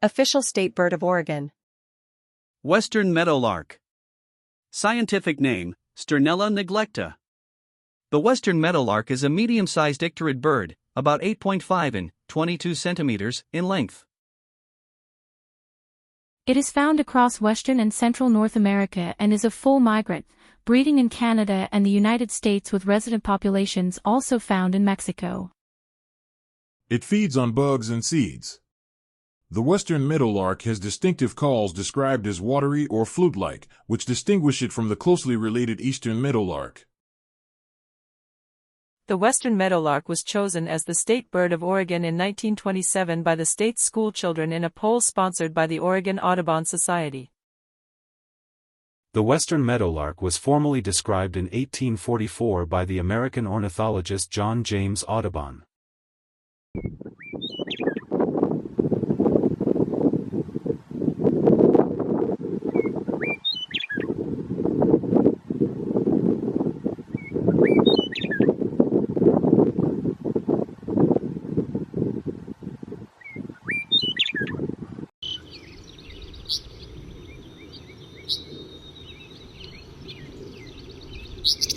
Official state bird of Oregon. Western meadowlark. Scientific name, Sturnella neglecta. The western meadowlark is a medium-sized icterid bird, about 8.5 and 22 centimeters in length. It is found across western and central North America and is a full migrant, breeding in Canada and the United States with resident populations also found in Mexico. It feeds on bugs and seeds. The western meadowlark has distinctive calls described as watery or flute-like, which distinguish it from the closely related eastern meadowlark. The western meadowlark was chosen as the state bird of Oregon in 1927 by the state's schoolchildren in a poll sponsored by the Oregon Audubon Society. The western meadowlark was formally described in 1844 by the American ornithologist John James Audubon. You